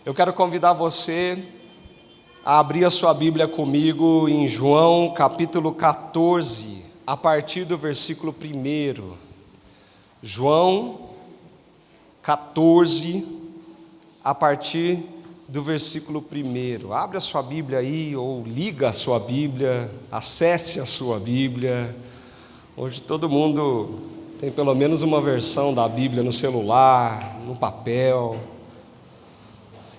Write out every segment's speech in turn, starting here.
Eu quero convidar você a abrir a sua Bíblia comigo em João capítulo 14, a partir do versículo 1. João 14, a partir do versículo 1. Abre a sua Bíblia aí, ou liga a sua Bíblia, acesse a sua Bíblia. Hoje todo mundo tem pelo menos uma versão da Bíblia no celular, no papel.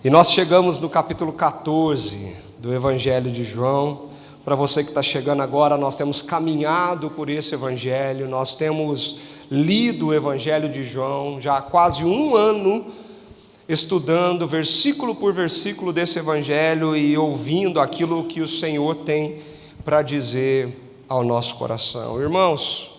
E nós chegamos no capítulo 14 do Evangelho de João. Para você que está chegando agora, nós temos caminhado por esse Evangelho, nós temos lido o Evangelho de João já há quase um ano, estudando versículo por versículo desse Evangelho e ouvindo aquilo que o Senhor tem para dizer ao nosso coração. Irmãos,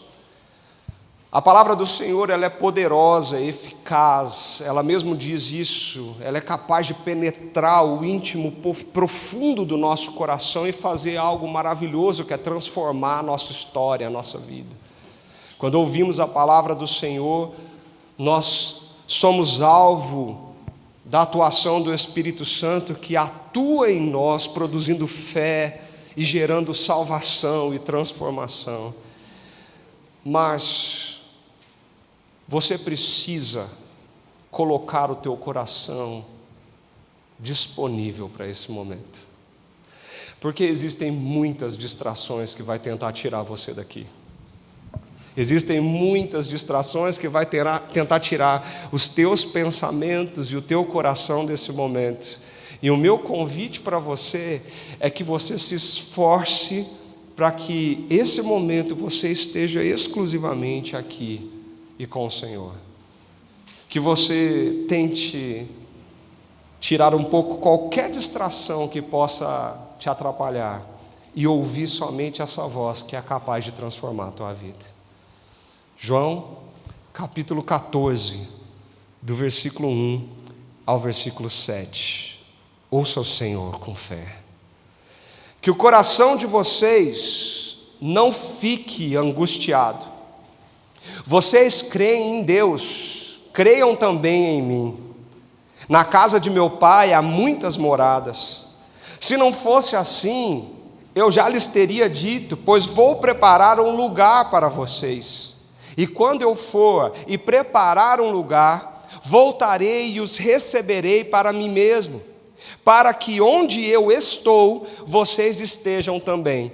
a palavra do Senhor, ela é poderosa, eficaz, ela mesmo diz isso, ela é capaz de penetrar o íntimo profundo do nosso coração e fazer algo maravilhoso, que é transformar a nossa história, a nossa vida. Quando ouvimos a palavra do Senhor, nós somos alvo da atuação do Espírito Santo, que atua em nós, produzindo fé e gerando salvação e transformação. Mas você precisa colocar o teu coração disponível para esse momento, porque existem muitas distrações que vai tentar tirar você daqui. Existem muitas distrações que vai tentar tirar os teus pensamentos e o teu coração desse momento. E o meu convite para você é que você se esforce para que esse momento você esteja exclusivamente aqui e com o Senhor. Que você tente tirar um pouco qualquer distração que possa te atrapalhar e ouvir somente essa voz que é capaz de transformar a tua vida. João, capítulo 14, do versículo 1 ao versículo 7. Ouça o Senhor com fé. Que o coração de vocês não fique angustiado. Vocês creem em Deus, creiam também em mim. Na casa de meu pai há muitas moradas. Se não fosse assim, eu já lhes teria dito, pois vou preparar um lugar para vocês. E quando eu for e preparar um lugar, voltarei e os receberei para mim mesmo, para que onde eu estou, vocês estejam também.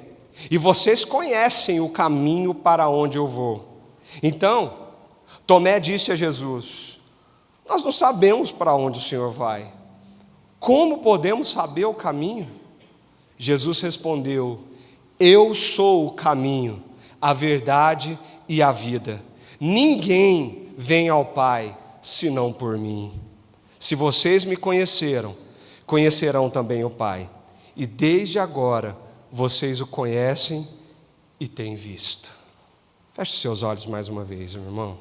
E vocês conhecem o caminho para onde eu vou. Então, Tomé disse a Jesus: nós não sabemos para onde o Senhor vai. Como podemos saber o caminho? Jesus respondeu: eu sou o caminho, a verdade e a vida. Ninguém vem ao Pai senão por mim. Se vocês me conheceram, conhecerão também o Pai. E desde agora vocês o conhecem e têm visto. Feche seus olhos mais uma vez, meu irmão.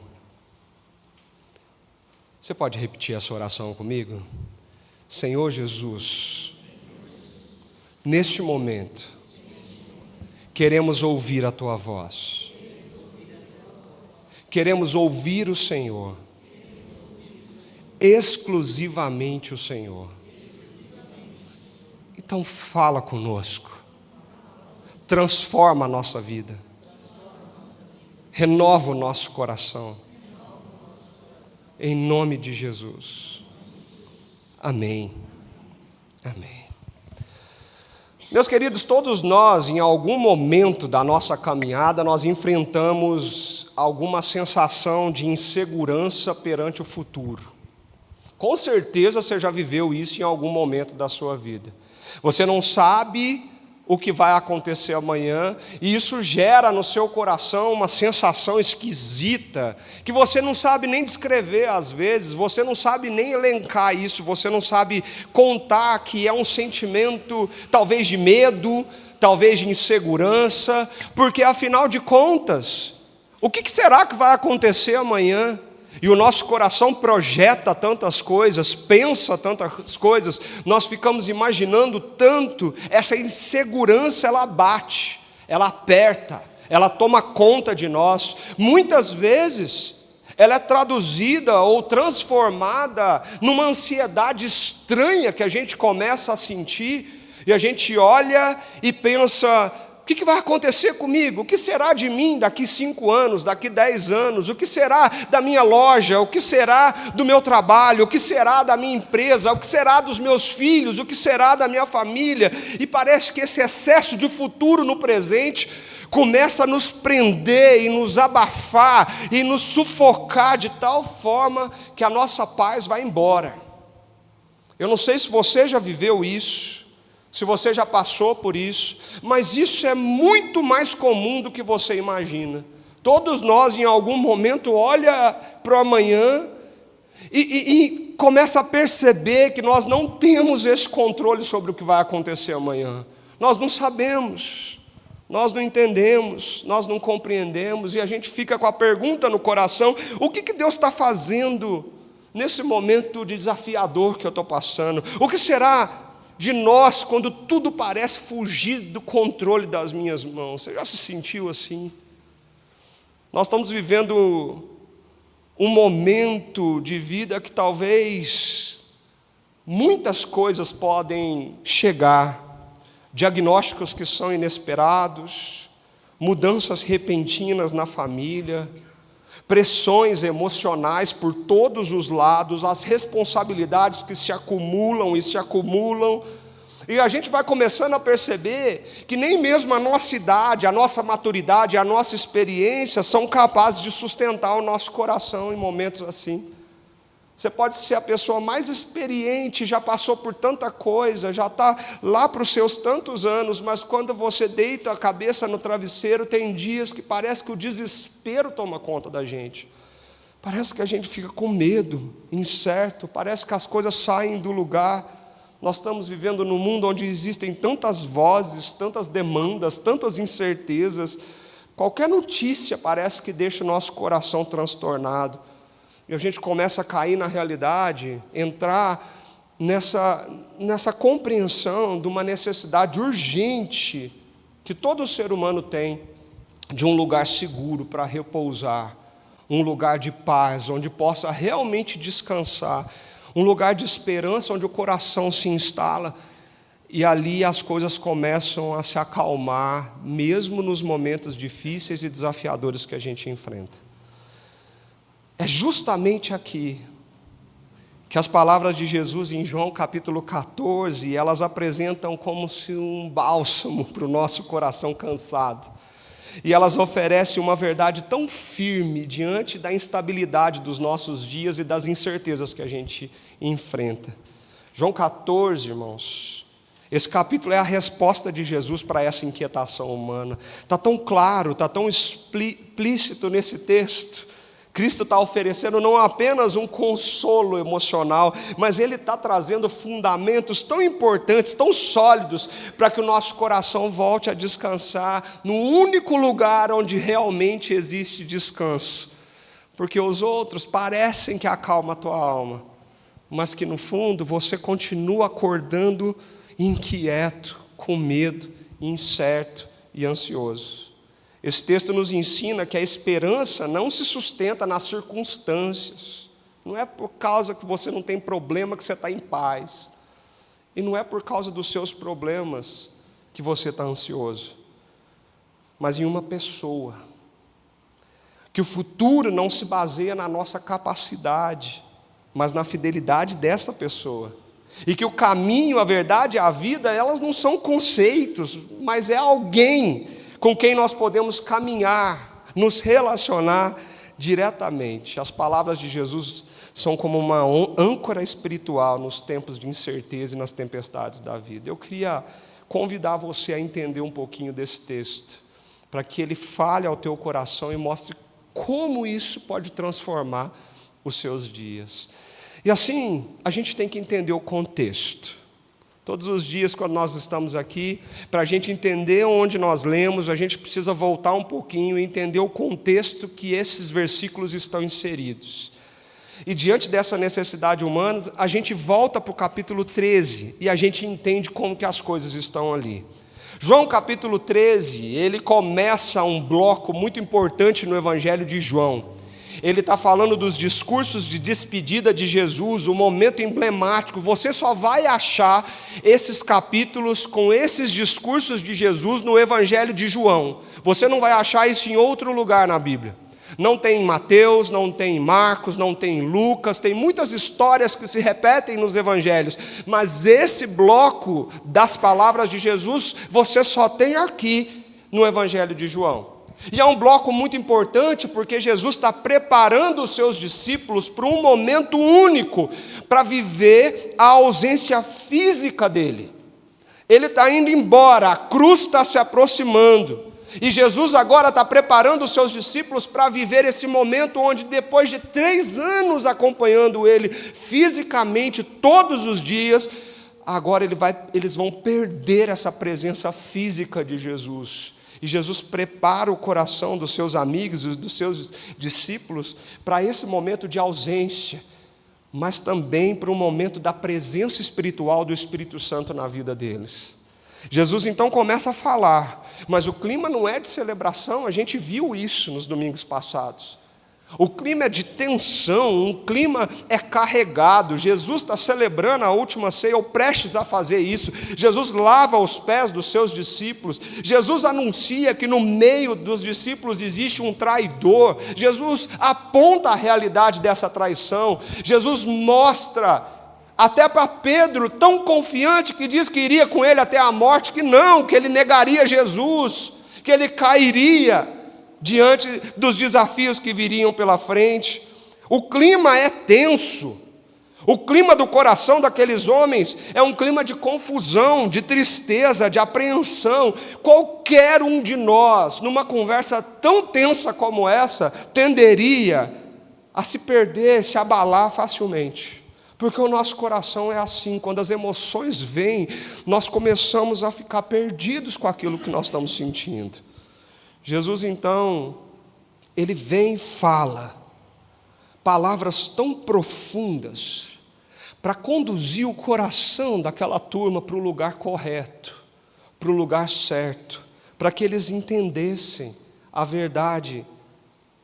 Você pode repetir essa oração comigo? Senhor Jesus, neste momento, queremos ouvir a Tua voz. Queremos ouvir o Senhor. Exclusivamente o Senhor. Então fala conosco. Transforma a nossa vida. Renova o nosso coração. Em nome de Jesus. Amém. Amém. Meus queridos, todos nós, em algum momento da nossa caminhada, nós enfrentamos alguma sensação de insegurança perante o futuro. Com certeza você já viveu isso em algum momento da sua vida. Você não sabe o que vai acontecer amanhã, e isso gera no seu coração uma sensação esquisita, que você não sabe nem descrever às vezes, você não sabe nem elencar isso, você não sabe contar que é um sentimento talvez de medo, talvez de insegurança, porque afinal de contas, o que será que vai acontecer amanhã? E o nosso coração projeta tantas coisas, pensa tantas coisas, nós ficamos imaginando tanto, essa insegurança ela bate, ela aperta, ela toma conta de nós. Muitas vezes ela é traduzida ou transformada numa ansiedade estranha que a gente começa a sentir, e a gente olha e pensa: o que vai acontecer comigo? O que será de mim daqui 5 anos, daqui 10 anos? O que será da minha loja? O que será do meu trabalho? O que será da minha empresa? O que será dos meus filhos? O que será da minha família? E parece que esse excesso de futuro no presente começa a nos prender e nos abafar e nos sufocar de tal forma que a nossa paz vai embora. Eu não sei se você já viveu isso, se você já passou por isso, mas isso é muito mais comum do que você imagina. Todos nós, em algum momento, olha para o amanhã e começa a perceber que nós não temos esse controle sobre o que vai acontecer amanhã. Nós não sabemos, nós não entendemos, nós não compreendemos, e a gente fica com a pergunta no coração: o que Deus está fazendo nesse momento desafiador que eu estou passando? O que será de nós quando tudo parece fugir do controle das minhas mãos? Você já se sentiu assim? Nós estamos vivendo um momento de vida que talvez muitas coisas podem chegar, diagnósticos que são inesperados, mudanças repentinas na família, pressões emocionais por todos os lados, as responsabilidades que se acumulam e se acumulam, e a gente vai começando a perceber que nem mesmo a nossa idade, a nossa maturidade, a nossa experiência são capazes de sustentar o nosso coração em momentos assim. Você pode ser a pessoa mais experiente, já passou por tanta coisa, já está lá para os seus tantos anos, mas quando você deita a cabeça no travesseiro, tem dias que parece que o desespero toma conta da gente. Parece que a gente fica com medo, incerto, parece que as coisas saem do lugar. Nós estamos vivendo num mundo onde existem tantas vozes, tantas demandas, tantas incertezas. Qualquer notícia parece que deixa o nosso coração transtornado. E a gente começa a cair na realidade, entrar nessa compreensão de uma necessidade urgente que todo ser humano tem de um lugar seguro para repousar, um lugar de paz, onde possa realmente descansar, um lugar de esperança onde o coração se instala, e ali as coisas começam a se acalmar, mesmo nos momentos difíceis e desafiadores que a gente enfrenta. É justamente aqui que as palavras de Jesus em João capítulo 14, elas apresentam como se um bálsamo para o nosso coração cansado. E elas oferecem uma verdade tão firme diante da instabilidade dos nossos dias e das incertezas que a gente enfrenta. João 14, irmãos, esse capítulo é a resposta de Jesus para essa inquietação humana. Está tão claro, está tão explícito nesse texto. Cristo está oferecendo não apenas um consolo emocional, mas Ele está trazendo fundamentos tão importantes, tão sólidos, para que o nosso coração volte a descansar no único lugar onde realmente existe descanso. Porque os outros parecem que acalmam a tua alma, mas que no fundo você continua acordando inquieto, com medo, incerto e ansioso. Esse texto nos ensina que a esperança não se sustenta nas circunstâncias. Não é por causa que você não tem problema que você está em paz. E não é por causa dos seus problemas que você está ansioso. Mas em uma pessoa. Que o futuro não se baseia na nossa capacidade, mas na fidelidade dessa pessoa. E que o caminho, a verdade e a vida, elas não são conceitos, mas é alguém com quem nós podemos caminhar, nos relacionar diretamente. As palavras de Jesus são como uma âncora espiritual nos tempos de incerteza e nas tempestades da vida. Eu queria convidar você a entender um pouquinho desse texto, para que ele fale ao teu coração e mostre como isso pode transformar os seus dias. E assim, a gente tem que entender o contexto. Todos os dias, quando nós estamos aqui, para a gente entender onde nós lemos, a gente precisa voltar um pouquinho e entender o contexto que esses versículos estão inseridos. E diante dessa necessidade humana, a gente volta para o capítulo 13 e a gente entende como que as coisas estão ali. João capítulo 13, ele começa um bloco muito importante no Evangelho de João. ele está falando dos discursos de despedida de Jesus, o momento emblemático. Você só vai achar esses capítulos com esses discursos de Jesus no Evangelho de João. Você não vai achar isso em outro lugar na Bíblia. Não tem em Mateus, não tem em Marcos, não tem em Lucas, tem muitas histórias que se repetem nos evangelhos, mas esse bloco das palavras de Jesus, você só tem aqui no Evangelho de João. E é um bloco muito importante, porque Jesus está preparando os seus discípulos para um momento único, para viver a ausência física dele. Ele está indo embora, a cruz está se aproximando. E Jesus agora está preparando os seus discípulos para viver esse momento onde, depois de 3 anos acompanhando ele fisicamente todos os dias, agora eles vão perder essa presença física de Jesus. E Jesus prepara o coração dos seus amigos e dos seus discípulos para esse momento de ausência, mas também para o momento da presença espiritual do Espírito Santo na vida deles. Jesus então começa a falar, mas o clima não é de celebração, a gente viu isso nos domingos passados. O clima é de tensão, um clima é carregado. Jesus está celebrando a última ceia, ou prestes a fazer isso. Jesus lava os pés dos seus discípulos. Jesus anuncia que no meio dos discípulos existe um traidor. Jesus aponta a realidade dessa traição. Jesus mostra até para Pedro, tão confiante, que diz que iria com ele até a morte, que não, que ele negaria Jesus, que ele cairia diante dos desafios que viriam pela frente. O clima é tenso. O clima do coração daqueles homens é um clima de confusão, de tristeza, de apreensão. Qualquer um de nós, numa conversa tão tensa como essa, tenderia a se perder, se abalar facilmente. Porque o nosso coração é assim, quando as emoções vêm, nós começamos a ficar perdidos com aquilo que nós estamos sentindo. Jesus, então, ele vem e fala palavras tão profundas para conduzir o coração daquela turma para o lugar correto, para o lugar certo, para que eles entendessem a verdade,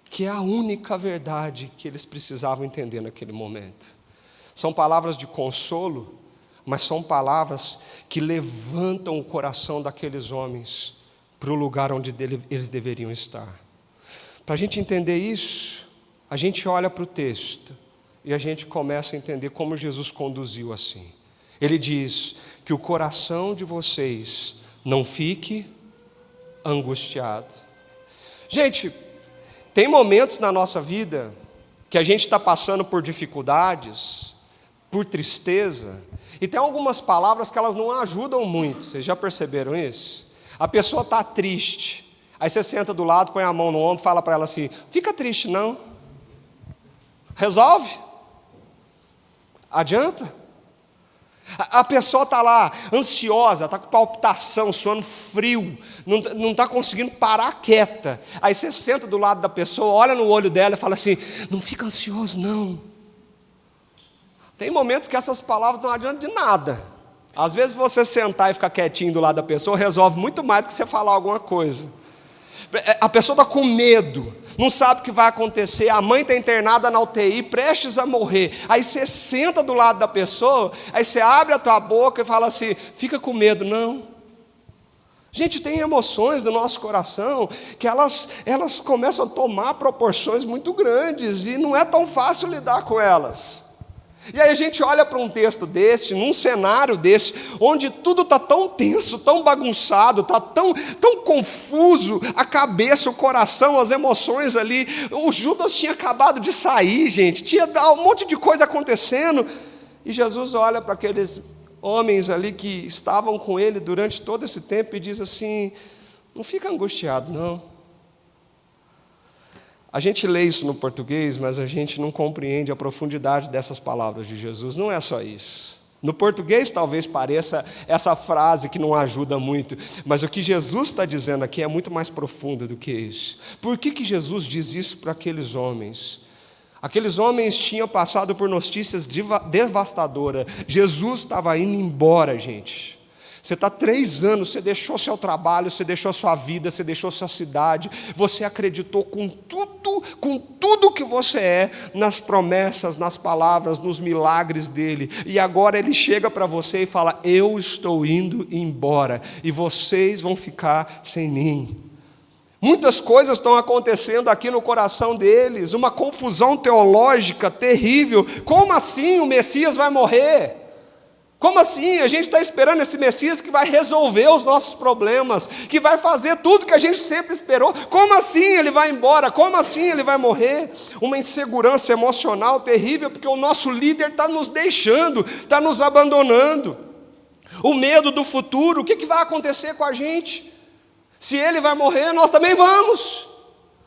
que é a única verdade que eles precisavam entender naquele momento. São palavras de consolo, mas são palavras que levantam o coração daqueles homens para o lugar onde eles deveriam estar. Para a gente entender isso, a gente olha para o texto e a gente começa a entender como Jesus conduziu assim. Ele diz que o coração de vocês não fique angustiado. Gente, tem momentos na nossa vida que a gente está passando por dificuldades, por tristeza, e tem algumas palavras que elas não ajudam muito. Vocês já perceberam isso? A pessoa está triste, aí você senta do lado, põe a mão no ombro e fala para ela assim: fica triste não. Resolve? Adianta? A pessoa está lá, ansiosa, está com palpitação, suando frio, não está conseguindo parar quieta. Aí você senta do lado da pessoa, olha no olho dela e fala assim: não fica ansioso não. Tem momentos que essas palavras não adiantam de nada. Às vezes você sentar e ficar quietinho do lado da pessoa resolve muito mais do que você falar alguma coisa. A pessoa está com medo, não sabe o que vai acontecer, a mãe está internada na UTI, prestes a morrer. Aí você senta do lado da pessoa, aí você abre a tua boca e fala assim: fica com medo, não. Gente, tem emoções no nosso coração que elas começam a tomar proporções muito grandes e não é tão fácil lidar com elas. E aí a gente olha para um texto desse, num cenário desse, onde tudo está tão tenso, tão bagunçado, está tão confuso, a cabeça, o coração, as emoções ali. O Judas tinha acabado de sair, gente, tinha um monte de coisa acontecendo. E Jesus olha para aqueles homens ali que estavam com ele durante todo esse tempo e diz assim: não fica angustiado não. A gente lê isso no português, mas a gente não compreende a profundidade dessas palavras de Jesus. Não é só isso. No português talvez pareça essa frase que não ajuda muito, mas o que Jesus está dizendo aqui é muito mais profundo do que isso. Por que Jesus diz isso para aqueles homens? Aqueles homens tinham passado por notícias devastadoras. Jesus estava indo embora, gente. Você está 3 anos, você deixou seu trabalho, você deixou sua vida, você deixou sua cidade, você acreditou com tudo que você é, nas promessas, nas palavras, nos milagres dele, e agora ele chega para você e fala: eu estou indo embora, e vocês vão ficar sem mim. Muitas coisas estão acontecendo aqui no coração deles, uma confusão teológica terrível. Como assim o Messias vai morrer? Como assim? A gente está esperando esse Messias que vai resolver os nossos problemas, que vai fazer tudo que a gente sempre esperou. Como assim ele vai embora? Como assim ele vai morrer? Uma insegurança emocional terrível, porque o nosso líder está nos deixando, está nos abandonando. O medo do futuro, o que vai acontecer com a gente? Se ele vai morrer, nós também vamos.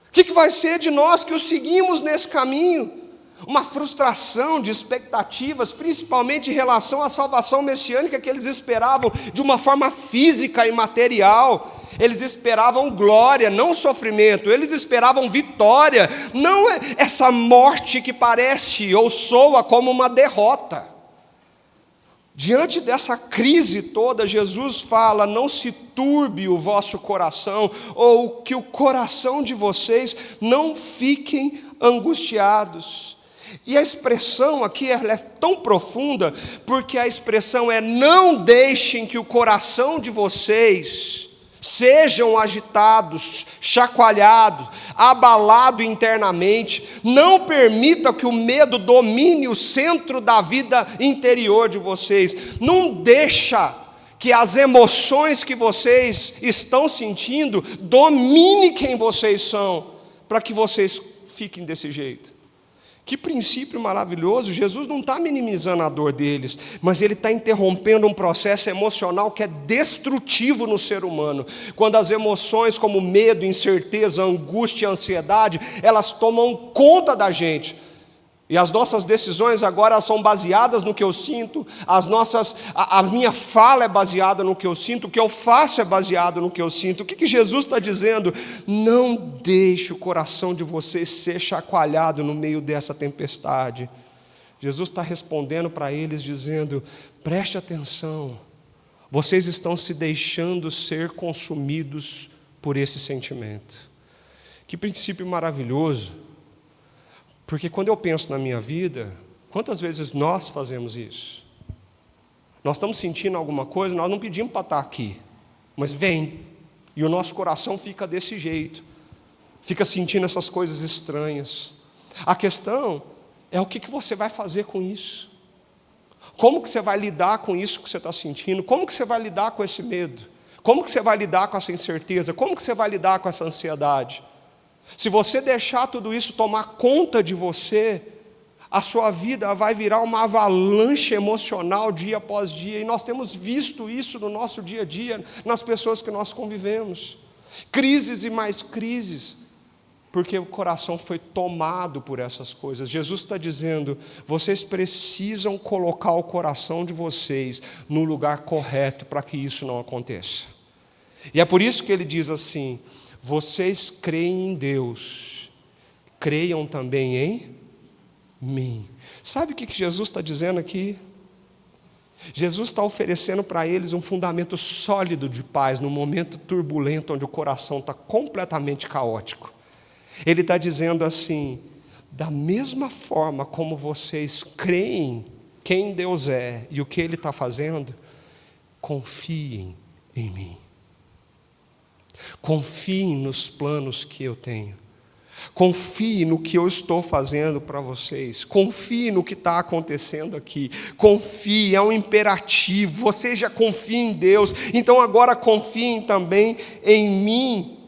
O que vai ser de nós que o seguimos nesse caminho? Uma frustração de expectativas, principalmente em relação à salvação messiânica que eles esperavam de uma forma física e material. Eles esperavam glória, não sofrimento. Eles esperavam vitória, não essa morte que parece ou soa como uma derrota. Diante dessa crise toda, Jesus fala: não se turbe o vosso coração, ou que o coração de vocês não fiquem angustiados. E a expressão aqui ela é tão profunda, porque a expressão é: não deixem que o coração de vocês sejam agitados, chacoalhados, abalado internamente. Não permita que o medo domine o centro da vida interior de vocês. Não deixa que as emoções que vocês estão sentindo domine quem vocês são, para que vocês fiquem desse jeito. Que princípio maravilhoso. Jesus não está minimizando a dor deles, mas ele está interrompendo um processo emocional que é destrutivo no ser humano. Quando as emoções como medo, incerteza, angústia e ansiedade, elas tomam conta da gente. E as nossas decisões agora são baseadas no que eu sinto, a minha fala é baseada no que eu sinto, o que eu faço é baseado no que eu sinto. O que Jesus está dizendo? Não deixe o coração de vocês ser chacoalhado no meio dessa tempestade. Jesus está respondendo para eles dizendo: preste atenção, vocês estão se deixando ser consumidos por esse sentimento. Que princípio maravilhoso. Porque quando eu penso na minha vida, quantas vezes nós fazemos isso? Nós estamos sentindo alguma coisa, nós não pedimos para estar aqui, mas vem, e o nosso coração fica desse jeito, fica sentindo essas coisas estranhas. A questão é o que você vai fazer com isso. Como que você vai lidar com isso que você está sentindo? Como que você vai lidar com esse medo? Como que você vai lidar com essa incerteza? Como que você vai lidar com essa ansiedade? Se você deixar tudo isso tomar conta de você, a sua vida vai virar uma avalanche emocional dia após dia, e nós temos visto isso no nosso dia a dia, nas pessoas que nós convivemos. Crises e mais crises, porque o coração foi tomado por essas coisas. Jesus está dizendo: vocês precisam colocar o coração de vocês no lugar correto para que isso não aconteça. E é por isso que ele diz assim: vocês creem em Deus, creiam também em mim. Sabe o que Jesus está dizendo aqui? Jesus está oferecendo para eles um fundamento sólido de paz no momento turbulento onde o coração está completamente caótico. Ele está dizendo assim: da mesma forma como vocês creem quem Deus é e o que Ele está fazendo, confiem em mim. Confiem nos planos que eu tenho. Confie no que eu estou fazendo para vocês. Confie no que está acontecendo aqui. Confie, é um imperativo. Vocês já confiam em Deus, então agora confiem também em mim.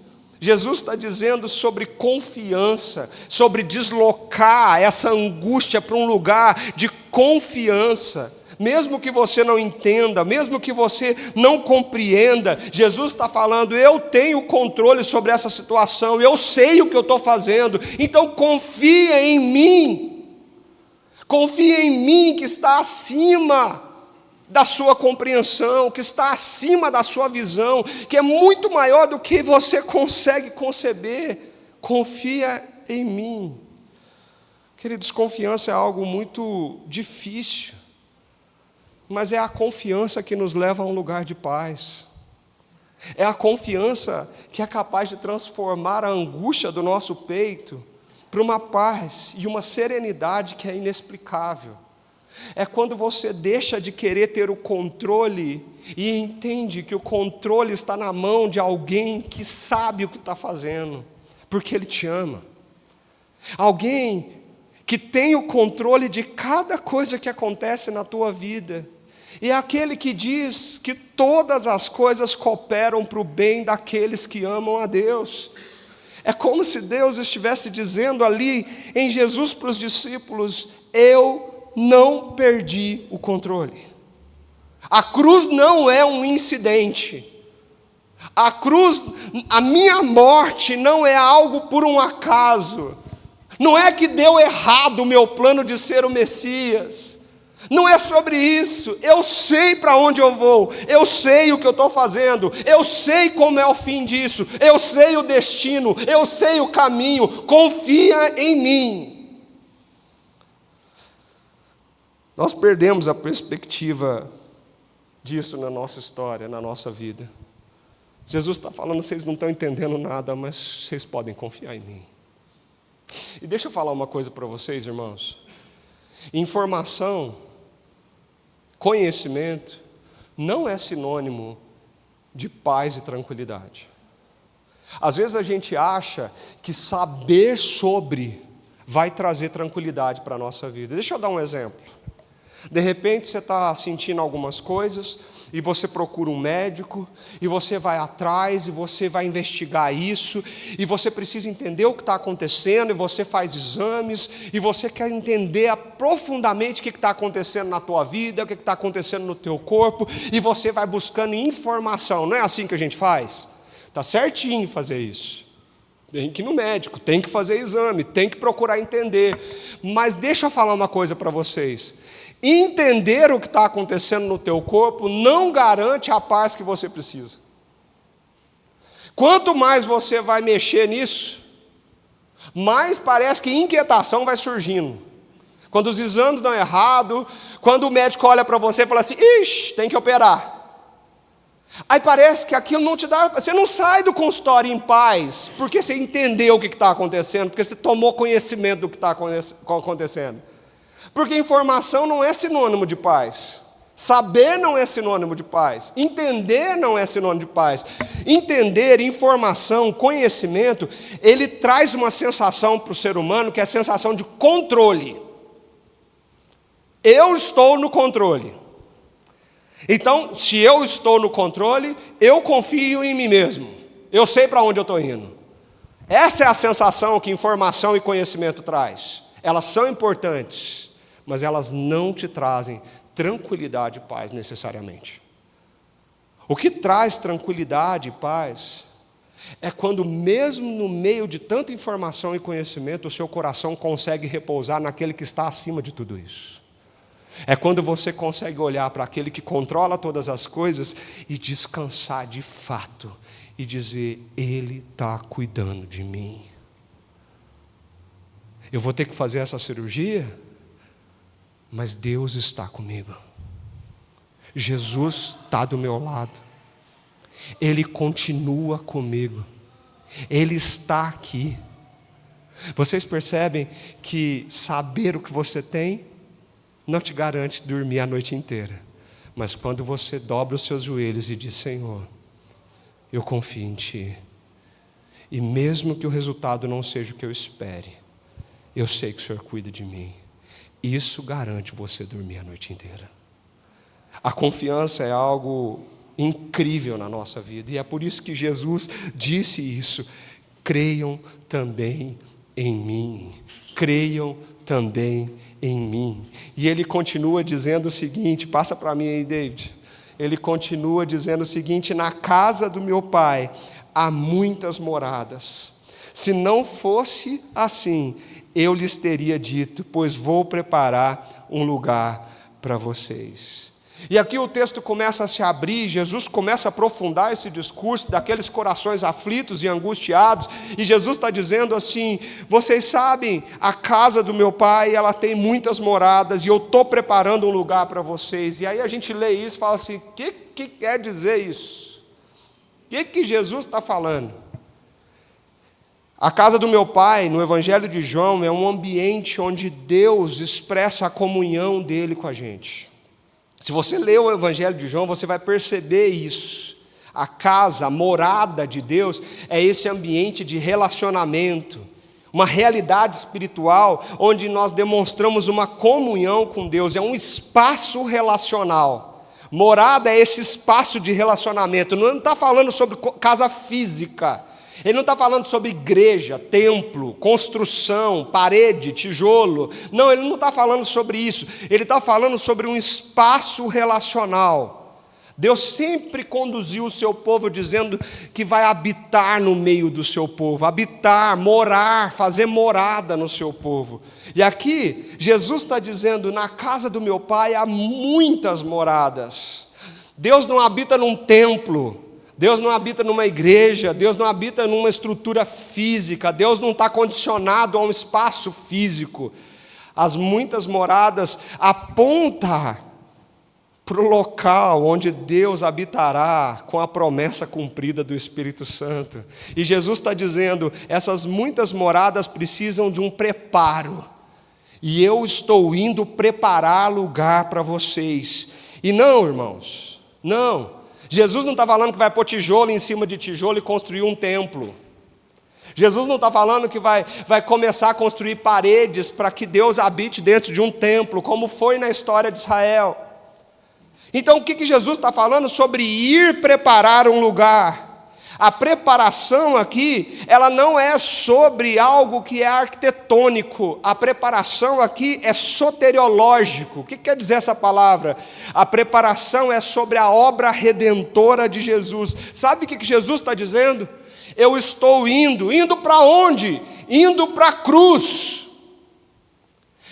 Jesus está dizendo sobre confiança, sobre deslocar essa angústia para um lugar de confiança. Mesmo que você não entenda, mesmo que você não compreenda, Jesus está falando: eu tenho controle sobre essa situação, eu sei o que eu estou fazendo, então confia em mim. Confia em mim, que está acima da sua compreensão, que está acima da sua visão, que é muito maior do que você consegue conceber. Confia em mim. Queridos, desconfiança é algo muito difícil. mas é a confiança que nos leva a um lugar de paz. É a confiança que é capaz de transformar a angústia do nosso peito para uma paz e uma serenidade que é inexplicável. É quando você deixa de querer ter o controle e entende que o controle está na mão de alguém que sabe o que está fazendo, porque Ele te ama. Alguém que tem o controle de cada coisa que acontece na tua vida. E é aquele que diz que todas as coisas cooperam para o bem daqueles que amam a Deus. É como se Deus estivesse dizendo ali em Jesus para os discípulos: eu não perdi o controle. A cruz não é um incidente. A cruz, a minha morte não é algo por um acaso. Não é que deu errado o meu plano de ser o Messias. Não é sobre isso. Eu sei para onde eu vou, eu sei o que eu estou fazendo, eu sei como é o fim disso, eu sei o destino, eu sei o caminho. Confia em mim. Nós perdemos a perspectiva disso na nossa história, na nossa vida. Jesus está falando: vocês não estão entendendo nada, mas vocês podem confiar em mim. E deixa eu falar uma coisa para vocês, irmãos. Informação, conhecimento, não é sinônimo de paz e tranquilidade. Às vezes a gente acha que saber sobre vai trazer tranquilidade para a nossa vida. Deixa eu dar um exemplo. De repente você está sentindo algumas coisas e você procura um médico e você vai atrás e você vai investigar isso e você precisa entender o que está acontecendo e você faz exames e você quer entender profundamente o que está acontecendo na tua vida, o que está acontecendo no teu corpo, e você vai buscando informação. Não é assim que a gente faz? Está certinho fazer isso. Tem que ir no médico, tem que fazer exame, tem que procurar entender. Mas deixa eu falar uma coisa para vocês. Entender o que está acontecendo no teu corpo não garante a paz que você precisa. Quanto mais você vai mexer nisso, mais parece que inquietação vai surgindo. Quando os exames dão errado, quando o médico olha para você e fala assim: ixi, tem que operar. Aí parece que aquilo não te dá, você não sai do consultório em paz, porque você entendeu o que está acontecendo, porque você tomou conhecimento do que está acontecendo. Porque informação não é sinônimo de paz. Saber não é sinônimo de paz. Entender não é sinônimo de paz. Entender, informação, conhecimento, ele traz uma sensação para o ser humano que é a sensação de controle. Eu estou no controle. Então, se eu estou no controle, eu confio em mim mesmo. Eu sei para onde eu estou indo. Essa é a sensação que informação e conhecimento traz. Elas são importantes, mas elas não te trazem tranquilidade e paz necessariamente. O que traz tranquilidade e paz é quando, mesmo no meio de tanta informação e conhecimento, o seu coração consegue repousar naquele que está acima de tudo isso. É quando você consegue olhar para aquele que controla todas as coisas e descansar de fato e dizer: Ele está cuidando de mim. Eu vou ter que fazer essa cirurgia, mas Deus está comigo. Jesus está do meu lado. Ele continua comigo. Ele está aqui. Vocês percebem que saber o que você tem não te garante dormir a noite inteira. Mas quando você dobra os seus joelhos e diz: Senhor, eu confio em Ti. E mesmo que o resultado não seja o que eu espere, eu sei que o Senhor cuida de mim. Isso garante você dormir a noite inteira. A confiança é algo incrível na nossa vida. E é por isso que Jesus disse isso: creiam também em mim. Creiam também em mim. E ele continua dizendo o seguinte, passa para mim aí, David. Ele continua dizendo o seguinte: na casa do meu pai há muitas moradas. Se não fosse assim, eu lhes teria dito, pois vou preparar um lugar para vocês. E aqui o texto começa a se abrir, Jesus começa a aprofundar esse discurso daqueles corações aflitos e angustiados, e Jesus está dizendo assim: vocês sabem, a casa do meu pai, ela tem muitas moradas, e eu estou preparando um lugar para vocês. E aí a gente lê isso e fala assim: o que quer dizer isso? O que Jesus está falando? A casa do meu pai, no Evangelho de João, é um ambiente onde Deus expressa a comunhão dele com a gente. Se você ler o Evangelho de João, você vai perceber isso. A casa, a morada de Deus, é esse ambiente de relacionamento, uma realidade espiritual, onde nós demonstramos uma comunhão com Deus, é um espaço relacional. Morada é esse espaço de relacionamento, não está falando sobre casa física, ele não está falando sobre igreja, templo, construção, parede, tijolo. Não, ele não está falando sobre isso. Ele está falando sobre um espaço relacional. Deus sempre conduziu o seu povo dizendo que vai habitar no meio do seu povo. Habitar, morar, fazer morada no seu povo. E aqui, Jesus está dizendo: na casa do meu pai há muitas moradas. Deus não habita num templo. Deus não habita numa igreja, Deus não habita numa estrutura física, Deus não está condicionado a um espaço físico. As muitas moradas apontam para o local onde Deus habitará com a promessa cumprida do Espírito Santo. E Jesus está dizendo: essas muitas moradas precisam de um preparo, e eu estou indo preparar lugar para vocês. E não, irmãos, não. Jesus não está falando que vai pôr tijolo em cima de tijolo e construir um templo. Jesus não está falando que vai começar a construir paredes para que Deus habite dentro de um templo, como foi na história de Israel. Então o que Jesus está falando? Sobre ir preparar um lugar. A preparação aqui, ela não é sobre algo que é arquitetônico. A preparação aqui é soteriológico. O que quer dizer essa palavra? A preparação é sobre a obra redentora de Jesus. Sabe o que Jesus está dizendo? Eu estou indo para onde? Indo para a cruz.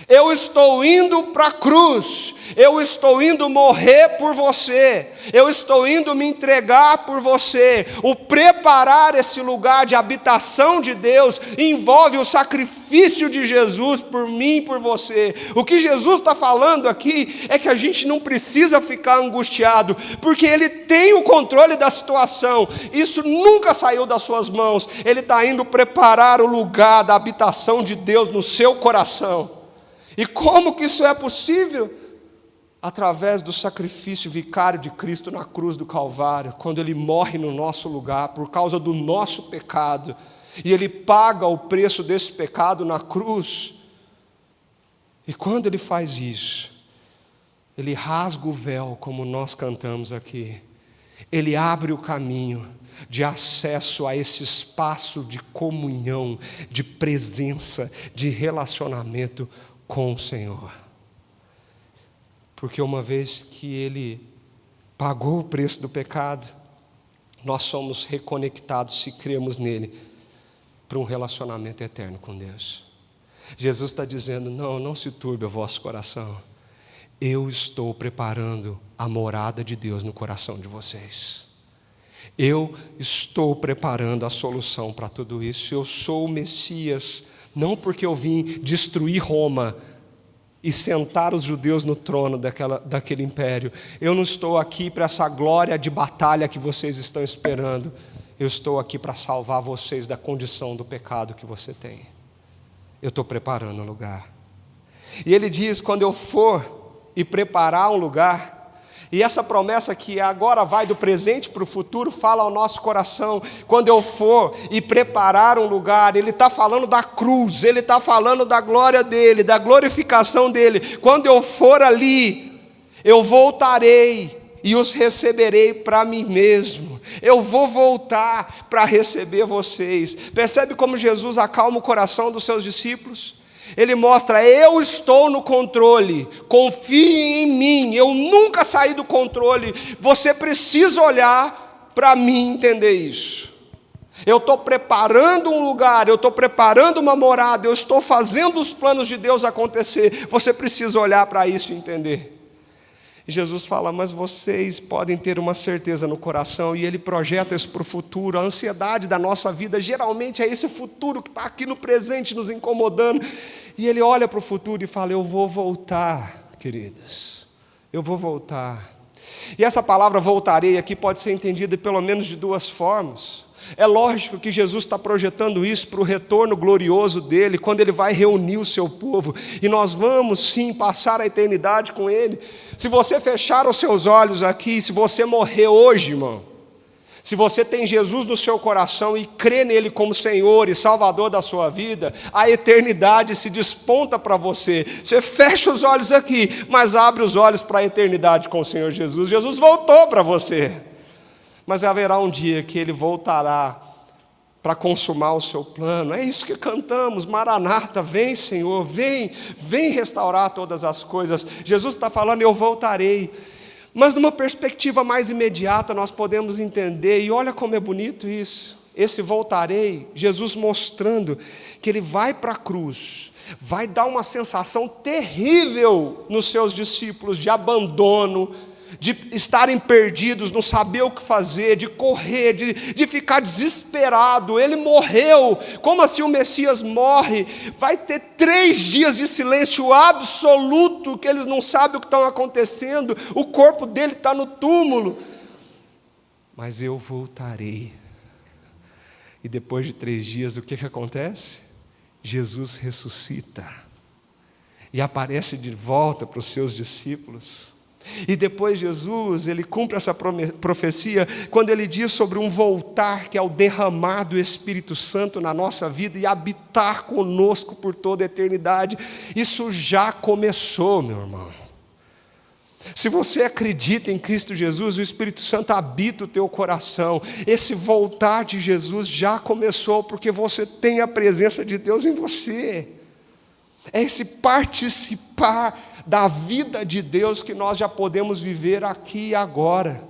Eu estou indo para a cruz, eu estou indo morrer por você, eu estou indo me entregar por você. O preparar esse lugar de habitação de Deus envolve o sacrifício de Jesus por mim e por você. O que Jesus está falando aqui é que a gente não precisa ficar angustiado, porque Ele tem o controle da situação, isso nunca saiu das suas mãos. Ele está indo preparar o lugar da habitação de Deus no seu coração. E como que isso é possível? Através do sacrifício vicário de Cristo na cruz do Calvário, quando Ele morre no nosso lugar, por causa do nosso pecado, e Ele paga o preço desse pecado na cruz. E quando Ele faz isso, Ele rasga o véu, como nós cantamos aqui, Ele abre o caminho de acesso a esse espaço de comunhão, de presença, de relacionamento com o Senhor. Porque uma vez que Ele pagou o preço do pecado, nós somos reconectados, se cremos nele, para um relacionamento eterno com Deus. Jesus está dizendo: não se turbe o vosso coração. Eu estou preparando a morada de Deus no coração de vocês. Eu estou preparando a solução para tudo isso. Eu sou o Messias, não porque eu vim destruir Roma e sentar os judeus no trono daquele império. Eu não estou aqui para essa glória de batalha que vocês estão esperando. Eu estou aqui para salvar vocês da condição do pecado que você tem. Eu estou preparando um lugar. E Ele diz: quando eu for e preparar um lugar, e essa promessa que agora vai do presente para o futuro, fala ao nosso coração: quando eu for e preparar um lugar, Ele está falando da cruz, Ele está falando da glória dEle, da glorificação dEle. Quando eu for ali, eu voltarei e os receberei para mim mesmo. Eu vou voltar para receber vocês. Percebe como Jesus acalma o coração dos seus discípulos? Ele mostra: eu estou no controle, confiem em mim, eu nunca saí do controle. Você precisa olhar para mim e entender isso. Eu estou preparando um lugar, eu estou preparando uma morada, eu estou fazendo os planos de Deus acontecer. Você precisa olhar para isso e entender. E Jesus fala, mas vocês podem ter uma certeza no coração, e Ele projeta isso para o futuro. A ansiedade da nossa vida geralmente é esse futuro que está aqui no presente nos incomodando. E Ele olha para o futuro e fala, eu vou voltar, queridos, eu vou voltar. E essa palavra voltarei aqui pode ser entendida pelo menos de duas formas. É lógico que Jesus está projetando isso para o retorno glorioso dEle, quando Ele vai reunir o seu povo, e nós vamos sim passar a eternidade com Ele. Se você fechar os seus olhos aqui, se você morrer hoje, irmão, se você tem Jesus no seu coração e crê nele como Senhor e Salvador da sua vida, a eternidade se desponta para você. Você fecha os olhos aqui, mas abre os olhos para a eternidade com o Senhor Jesus. Jesus voltou para você. Mas haverá um dia que Ele voltará para consumar o seu plano. É isso que cantamos, Maranata, vem Senhor, vem restaurar todas as coisas. Jesus está falando, eu voltarei. Mas numa perspectiva mais imediata nós podemos entender, e olha como é bonito isso, esse voltarei, Jesus mostrando que Ele vai para a cruz, vai dar uma sensação terrível nos seus discípulos de abandono, de estarem perdidos, não saber o que fazer, de correr, de ficar desesperado. Ele morreu, como assim o Messias morre? Vai ter 3 dias de silêncio absoluto, que eles não sabem o que está acontecendo, o corpo dele está no túmulo. Mas eu voltarei. E depois de 3 dias, o que acontece? Jesus ressuscita e aparece de volta para os seus discípulos. E depois Jesus, Ele cumpre essa profecia, quando Ele diz sobre um voltar, que é o derramar do Espírito Santo na nossa vida e habitar conosco por toda a eternidade. Isso já começou, meu irmão. Se você acredita em Cristo Jesus, o Espírito Santo habita o teu coração. Esse voltar de Jesus já começou, porque você tem a presença de Deus em você. É esse participar da vida de Deus que nós já podemos viver aqui e agora.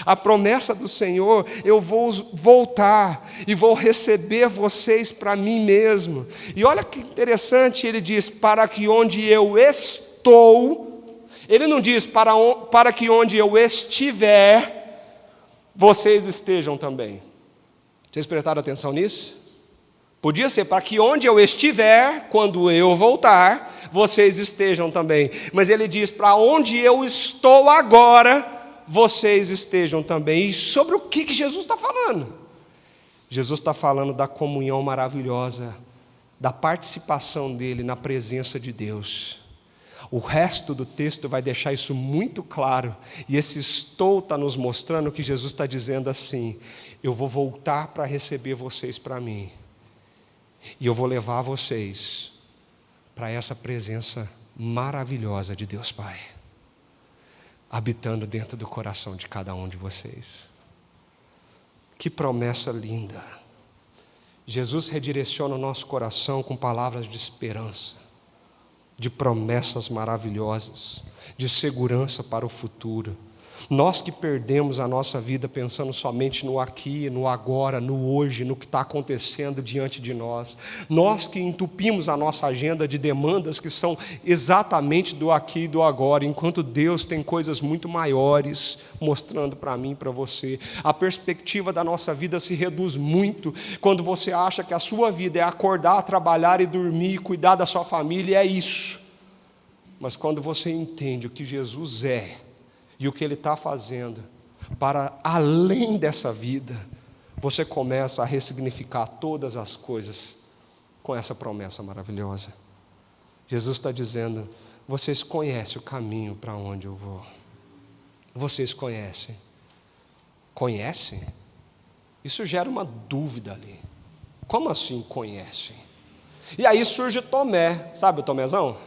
A promessa do Senhor, eu vou voltar e vou receber vocês para mim mesmo. E olha que interessante, Ele diz, para que onde eu estou, Ele não diz para que onde eu estiver, vocês estejam também. Vocês prestaram atenção nisso? Podia ser para que onde eu estiver, quando eu voltar, vocês estejam também. Mas Ele diz, para onde eu estou agora, vocês estejam também. E sobre o que Jesus está falando? Jesus está falando da comunhão maravilhosa, da participação dEle na presença de Deus. O resto do texto vai deixar isso muito claro. E esse estou está nos mostrando que Jesus está dizendo assim, eu vou voltar para receber vocês para mim. E eu vou levar vocês para essa presença maravilhosa de Deus Pai, habitando dentro do coração de cada um de vocês. Que promessa linda! Jesus redireciona o nosso coração com palavras de esperança, de promessas maravilhosas, de segurança para o futuro. Nós que perdemos a nossa vida pensando somente no aqui, no agora, no hoje, no que está acontecendo diante de nós. Nós que entupimos a nossa agenda de demandas que são exatamente do aqui e do agora, enquanto Deus tem coisas muito maiores mostrando para mim e para você. A perspectiva da nossa vida se reduz muito quando você acha que a sua vida é acordar, trabalhar e dormir, cuidar da sua família, é isso. Mas quando você entende o que Jesus é, e o que Ele está fazendo para além dessa vida, você começa a ressignificar todas as coisas com essa promessa maravilhosa. Jesus está dizendo, vocês conhecem o caminho para onde eu vou. Vocês conhecem. Conhecem? Isso gera uma dúvida ali. Como assim conhecem? E aí surge Tomé, sabe o Tomézão?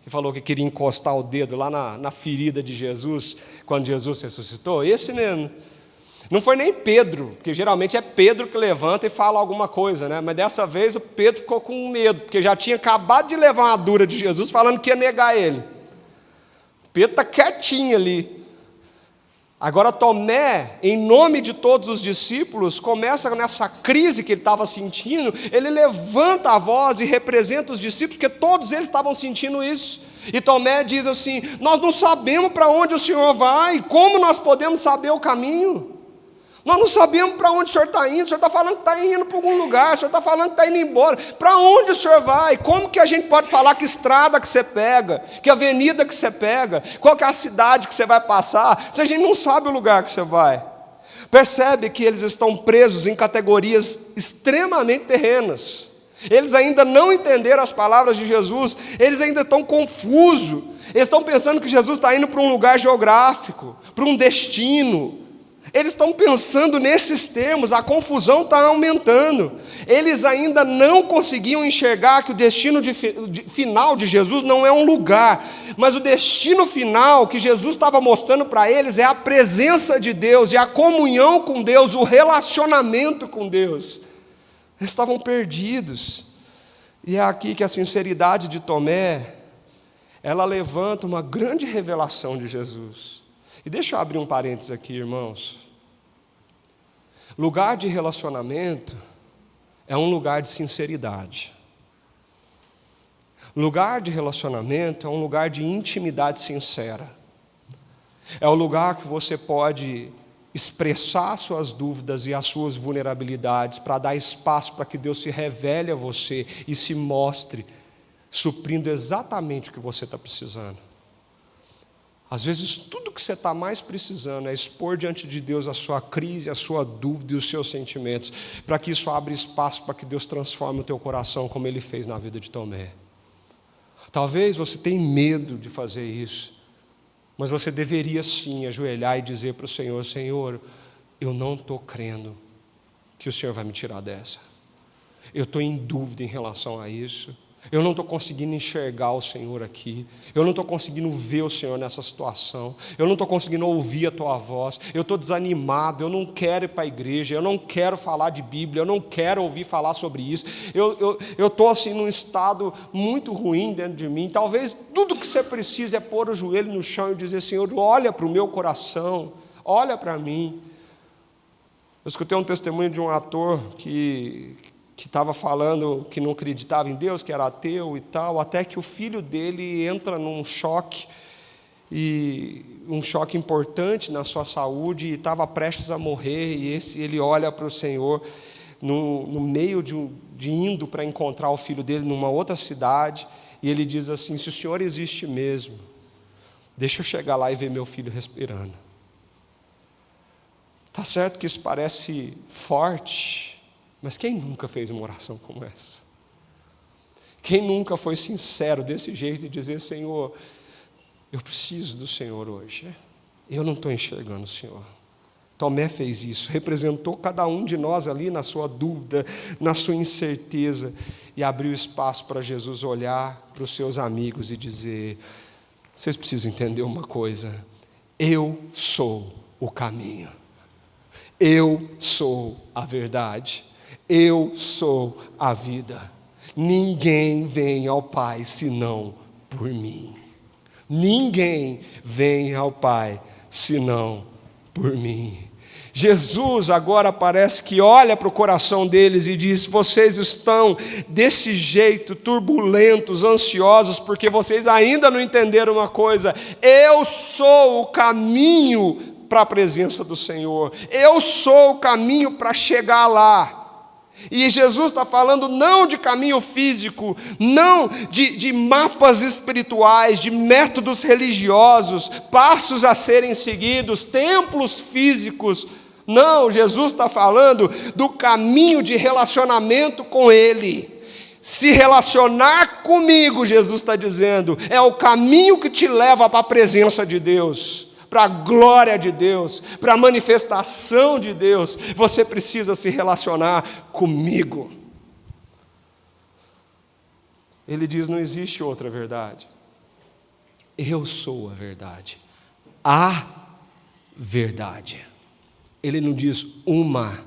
Que falou que queria encostar o dedo lá na ferida de Jesus, quando Jesus ressuscitou, esse mesmo. Não foi nem Pedro, porque geralmente é Pedro que levanta e fala alguma coisa, né? Mas dessa vez o Pedro ficou com medo, porque já tinha acabado de levar uma dura de Jesus, falando que ia negar ele. Pedro está quietinho ali. Agora Tomé, em nome de todos os discípulos, começa nessa crise que ele estava sentindo, ele levanta a voz e representa os discípulos, porque todos eles estavam sentindo isso. E Tomé diz assim: nós não sabemos para onde o Senhor vai, como nós podemos saber o caminho? Nós não sabemos para onde o Senhor está indo, o Senhor está falando que está indo para algum lugar, o Senhor está falando que está indo embora. Para onde o Senhor vai? Como que a gente pode falar que estrada que você pega, que avenida que você pega, qual que é a cidade que você vai passar, se a gente não sabe o lugar que você vai? Percebe que eles estão presos em categorias extremamente terrenas. Eles ainda não entenderam as palavras de Jesus, eles ainda estão confusos. Eles estão pensando que Jesus está indo para um lugar geográfico, para um destino. Eles estão pensando nesses termos, a confusão está aumentando. Eles ainda não conseguiam enxergar que o destino final de Jesus não é um lugar, mas o destino final que Jesus estava mostrando para eles é a presença de Deus, e a comunhão com Deus, o relacionamento com Deus. Eles estavam perdidos. E é aqui que a sinceridade de Tomé, ela levanta uma grande revelação de Jesus. E deixa eu abrir um parênteses aqui, irmãos. Lugar de relacionamento é um lugar de sinceridade. Lugar de relacionamento é um lugar de intimidade sincera. É o lugar que você pode expressar suas dúvidas e as suas vulnerabilidades, para dar espaço para que Deus se revele a você e se mostre, suprindo exatamente o que você está precisando. Às vezes, tudo que você está mais precisando é expor diante de Deus a sua crise, a sua dúvida e os seus sentimentos, para que isso abra espaço para que Deus transforme o teu coração, como Ele fez na vida de Tomé. Talvez você tenha medo de fazer isso, mas você deveria sim ajoelhar e dizer para o Senhor: Senhor, eu não estou crendo que o Senhor vai me tirar dessa. Eu estou em dúvida em relação a isso. Eu não estou conseguindo enxergar o Senhor aqui. Eu não estou conseguindo ver o Senhor nessa situação. Eu não estou conseguindo ouvir a Tua voz. Eu estou desanimado. Eu não quero ir para a igreja. Eu não quero falar de Bíblia. Eu não quero ouvir falar sobre isso. Eu estou assim num estado muito ruim dentro de mim. Talvez tudo que você precisa é pôr o joelho no chão e dizer: Senhor, olha para o meu coração. Olha para mim. Eu escutei um testemunho de um ator que estava falando que não acreditava em Deus, que era ateu e tal, até que o filho dele entra num choque, e um choque importante na sua saúde, e estava prestes a morrer, e ele olha para o Senhor, no meio de indo para encontrar o filho dele numa outra cidade, e ele diz assim: se o Senhor existe mesmo, deixa eu chegar lá e ver meu filho respirando. Está certo que isso parece forte, mas quem nunca fez uma oração como essa? Quem nunca foi sincero desse jeito e dizer: Senhor, eu preciso do Senhor hoje. Eu não estou enxergando o Senhor. Tomé fez isso, representou cada um de nós ali na sua dúvida, na sua incerteza, e abriu espaço para Jesus olhar para os seus amigos e dizer: vocês precisam entender uma coisa, eu sou o caminho, eu sou a verdade, eu sou a vida. Ninguém vem ao Pai senão por mim. Ninguém vem ao Pai senão por mim. Jesus agora parece que olha para o coração deles e diz: vocês estão desse jeito, turbulentos, ansiosos, porque vocês ainda não entenderam uma coisa: eu sou o caminho para a presença do Senhor. Eu sou o caminho para chegar lá. E Jesus está falando não de caminho físico, não de mapas espirituais, de métodos religiosos, passos a serem seguidos, templos físicos. Não, Jesus está falando do caminho de relacionamento com Ele. Se relacionar comigo, Jesus está dizendo, é o caminho que te leva para a presença de Deus, para a glória de Deus, para a manifestação de Deus. Você precisa se relacionar comigo. Ele diz: não existe outra verdade. Eu sou a verdade. A verdade. Ele não diz uma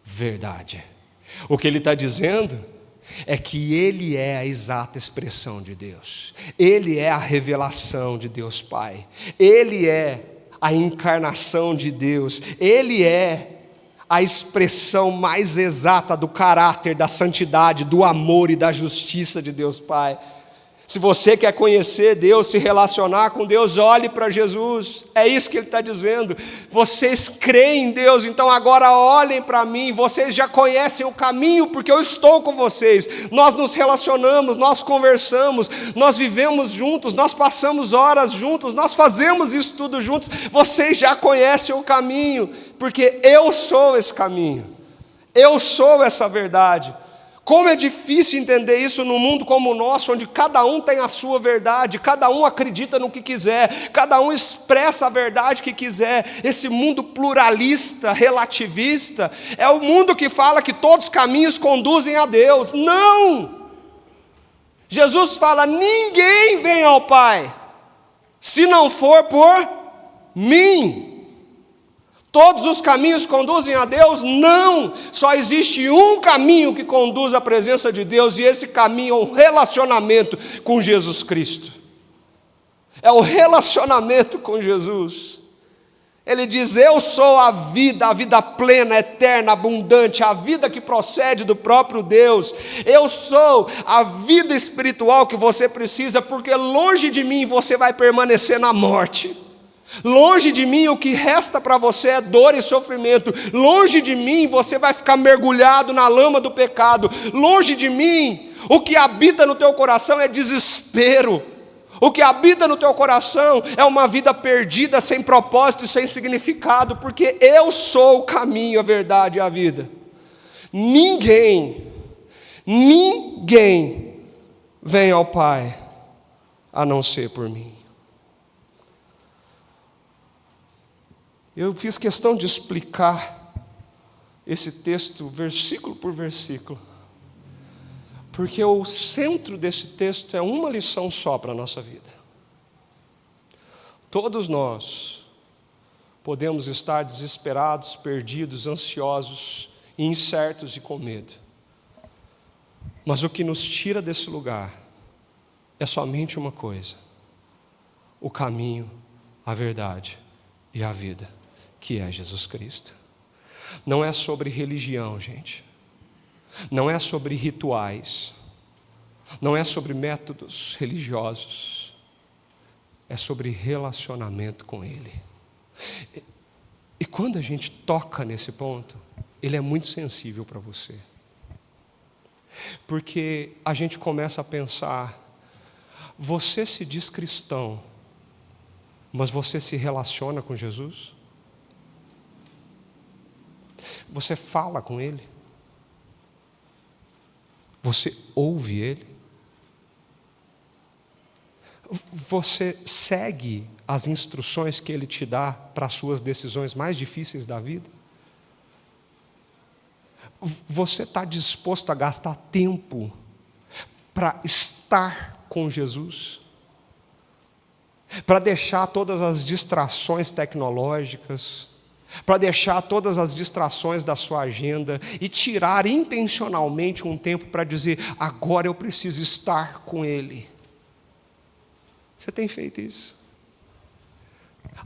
verdade. O que ele está dizendo é que Ele é a exata expressão de Deus. Ele é a revelação de Deus Pai. Ele é a encarnação de Deus. Ele é a expressão mais exata do caráter, da santidade, do amor e da justiça de Deus Pai. Se você quer conhecer Deus, se relacionar com Deus, olhe para Jesus. É isso que ele está dizendo. Vocês creem em Deus, então agora olhem para mim. Vocês já conhecem o caminho, porque eu estou com vocês. Nós nos relacionamos, nós conversamos, nós vivemos juntos, nós passamos horas juntos, nós fazemos isso tudo juntos. Vocês já conhecem o caminho, porque eu sou esse caminho. Eu sou essa verdade. Como é difícil entender isso num mundo como o nosso, onde cada um tem a sua verdade, cada um acredita no que quiser, cada um expressa a verdade que quiser. Esse mundo pluralista, relativista, é o mundo que fala que todos os caminhos conduzem a Deus. Não! Jesus fala: ninguém vem ao Pai, se não for por mim. Todos os caminhos conduzem a Deus? Não! Só existe um caminho que conduz à presença de Deus, e esse caminho é um relacionamento com Jesus Cristo. É o relacionamento com Jesus. Ele diz: eu sou a vida plena, eterna, abundante, a vida que procede do próprio Deus. Eu sou a vida espiritual que você precisa, porque longe de mim você vai permanecer na morte. Longe de mim o que resta para você é dor e sofrimento. Longe de mim você vai ficar mergulhado na lama do pecado. Longe de mim o que habita no teu coração é desespero. O que habita no teu coração é uma vida perdida, sem propósito e sem significado, porque eu sou o caminho, a verdade e a vida. Ninguém vem ao Pai a não ser por mim. Eu fiz questão de explicar esse texto versículo por versículo, porque o centro desse texto é uma lição só para a nossa vida. Todos nós podemos estar desesperados, perdidos, ansiosos, incertos e com medo. Mas o que nos tira desse lugar é somente uma coisa: o caminho, a verdade e a vida, que é Jesus Cristo. Não é sobre religião, gente. Não é sobre rituais. Não é sobre métodos religiosos. É sobre relacionamento com Ele. E quando a gente toca nesse ponto, ele é muito sensível para você. Porque a gente começa a pensar: você se diz cristão, mas você se relaciona com Jesus? Você fala com Ele? Você ouve Ele? Você segue as instruções que Ele te dá para as suas decisões mais difíceis da vida? Você está disposto a gastar tempo para estar com Jesus? Para deixar todas as distrações tecnológicas, para deixar todas as distrações da sua agenda e tirar intencionalmente um tempo para dizer: agora eu preciso estar com Ele? Você tem feito isso?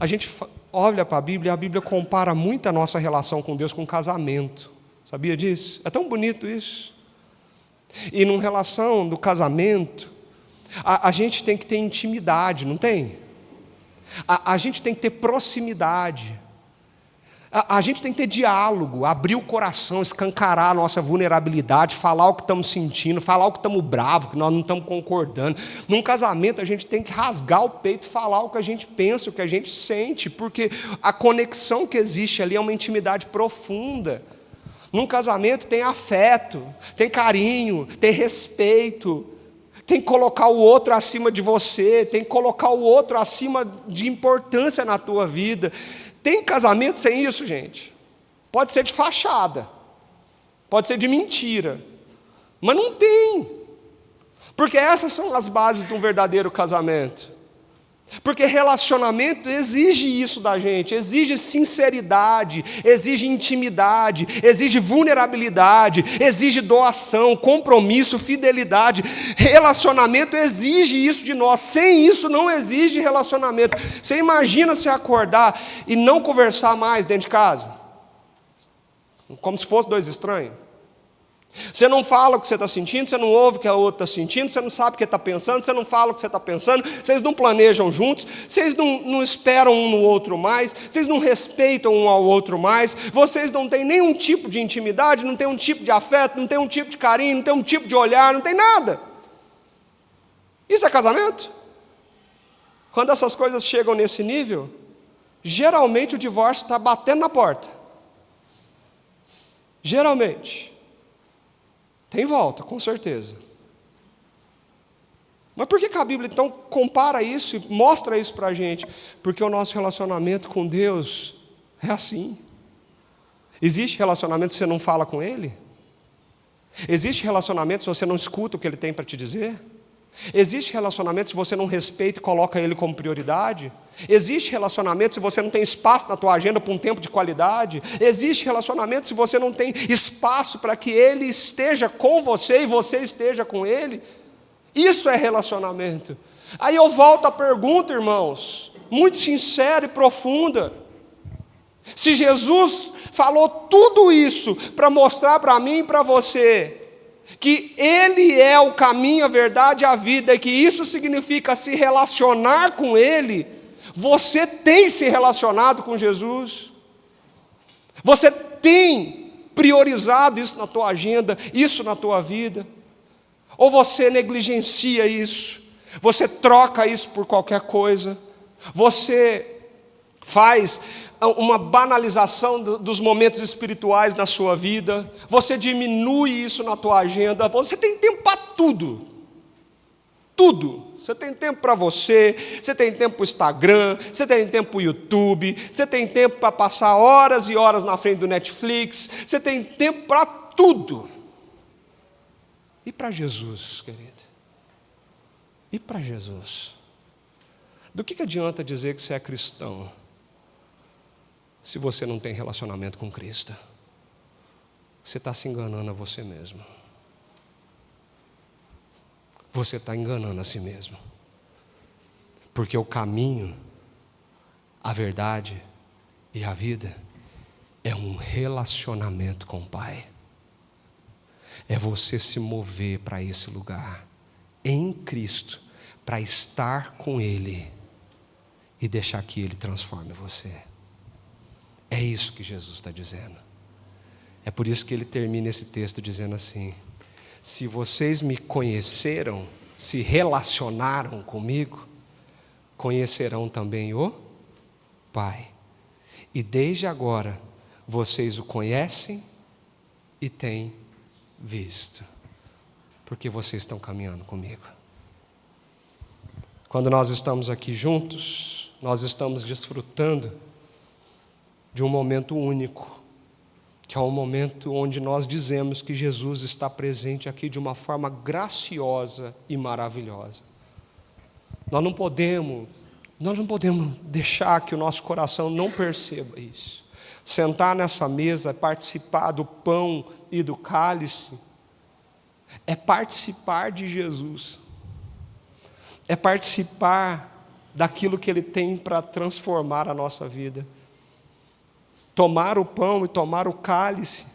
A gente olha para a Bíblia compara muito a nossa relação com Deus com casamento. Sabia disso? É tão bonito isso. E numa relação do casamento, a gente tem que ter intimidade, não tem? A gente tem que ter proximidade. A gente tem que ter diálogo, abrir o coração, escancarar a nossa vulnerabilidade, falar o que estamos sentindo, falar o que estamos bravos, que nós não estamos concordando. Num casamento a gente tem que rasgar o peito e falar o que a gente pensa, o que a gente sente, porque a conexão que existe ali é uma intimidade profunda. Num casamento tem afeto, tem carinho, tem respeito, tem que colocar o outro acima de você, tem que colocar o outro acima de importância na tua vida. Tem casamento sem isso, gente? Pode ser de fachada, pode ser de mentira, mas não tem, porque essas são as bases de um verdadeiro casamento. Porque relacionamento exige isso da gente, exige sinceridade, exige intimidade, exige vulnerabilidade, exige doação, compromisso, fidelidade. Relacionamento exige isso de nós, sem isso não exige relacionamento. Você imagina se acordar e não conversar mais dentro de casa? Como se fosse dois estranhos? Você não fala o que você está sentindo, você não ouve o que a outra está sentindo, você não sabe o que está pensando, você não fala o que você está pensando, vocês não planejam juntos, vocês não esperam um no outro mais, vocês não respeitam um ao outro mais, vocês não têm nenhum tipo de intimidade, não tem um tipo de afeto, não tem um tipo de carinho, não tem um tipo de olhar, não tem nada. Isso é casamento? Quando essas coisas chegam nesse nível, geralmente o divórcio está batendo na porta. Geralmente. Tem volta, com certeza. Mas por que a Bíblia então compara isso e mostra isso para a gente? Porque o nosso relacionamento com Deus é assim. Existe relacionamento se você não fala com Ele? Existe relacionamento se você não escuta o que Ele tem para te dizer? Existe relacionamento se você não respeita e coloca Ele como prioridade? Existe relacionamento se você não tem espaço na tua agenda para um tempo de qualidade? Existe relacionamento se você não tem espaço para que Ele esteja com você e você esteja com Ele? Isso é relacionamento. Aí eu volto à pergunta, irmãos, muito sincera e profunda. Se Jesus falou tudo isso para mostrar para mim e para você que Ele é o caminho, a verdade e a vida, e que isso significa se relacionar com Ele, você tem se relacionado com Jesus? Você tem priorizado isso na tua agenda, isso na tua vida? Ou você negligencia isso? Você troca isso por qualquer coisa? Você faz uma banalização dos momentos espirituais na sua vida? Você diminui isso na tua agenda? Você tem tempo para tudo. Tudo. Você tem tempo para você tem tempo para o Instagram, você tem tempo para o YouTube, você tem tempo para passar horas e horas na frente do Netflix, você tem tempo para tudo. E para Jesus, querido? E para Jesus? Do que adianta dizer que você é cristão se você não tem relacionamento com Cristo? Você está se enganando a você mesmo. Você está enganando a si mesmo. Porque o caminho, a verdade e a vida é um relacionamento com o Pai. É você se mover para esse lugar, em Cristo, para estar com Ele e deixar que Ele transforme você. É isso que Jesus está dizendo. É por isso que ele termina esse texto dizendo assim: se vocês me conheceram, se relacionaram comigo, conhecerão também o Pai. E desde agora, vocês o conhecem e têm visto, porque vocês estão caminhando comigo. Quando nós estamos aqui juntos, nós estamos desfrutando de um momento único, que é um momento onde nós dizemos que Jesus está presente aqui de uma forma graciosa e maravilhosa. Nós não podemos deixar que o nosso coração não perceba isso. Sentar nessa mesa, participar do pão e do cálice, é participar de Jesus, é participar daquilo que Ele tem para transformar a nossa vida. Tomar o pão e tomar o cálice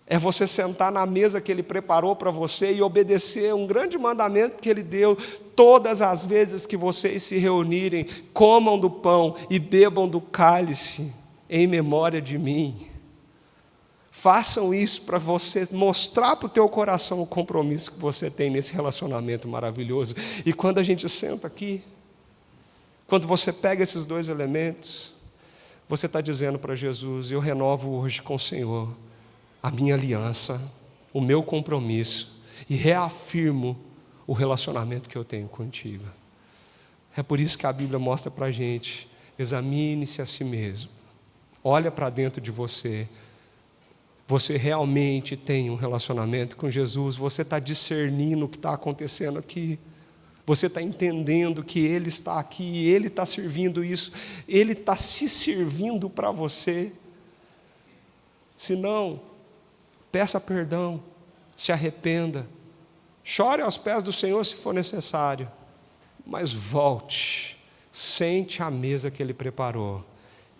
é você sentar na mesa que Ele preparou para você e obedecer um grande mandamento que Ele deu. Todas as vezes que vocês se reunirem, comam do pão e bebam do cálice em memória de mim. Façam isso para você mostrar para o teu coração o compromisso que você tem nesse relacionamento maravilhoso. E quando a gente senta aqui, quando você pega esses dois elementos, você está dizendo para Jesus: eu renovo hoje com o Senhor a minha aliança, o meu compromisso, e reafirmo o relacionamento que eu tenho contigo. É por isso que a Bíblia mostra para a gente: examine-se a si mesmo, olha para dentro de você. Você realmente tem um relacionamento com Jesus? Você está discernindo o que está acontecendo aqui? Você está entendendo que Ele está aqui e Ele está servindo isso? Ele está se servindo para você? Se não, peça perdão, se arrependa, chore aos pés do Senhor se for necessário, mas volte, sente à mesa que Ele preparou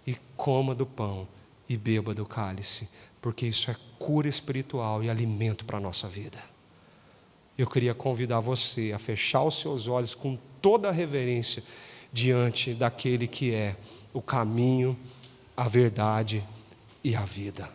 e coma do pão e beba do cálice, porque isso é cura espiritual e alimento para a nossa vida. Eu queria convidar você a fechar os seus olhos com toda a reverência diante daquele que é o caminho, a verdade e a vida.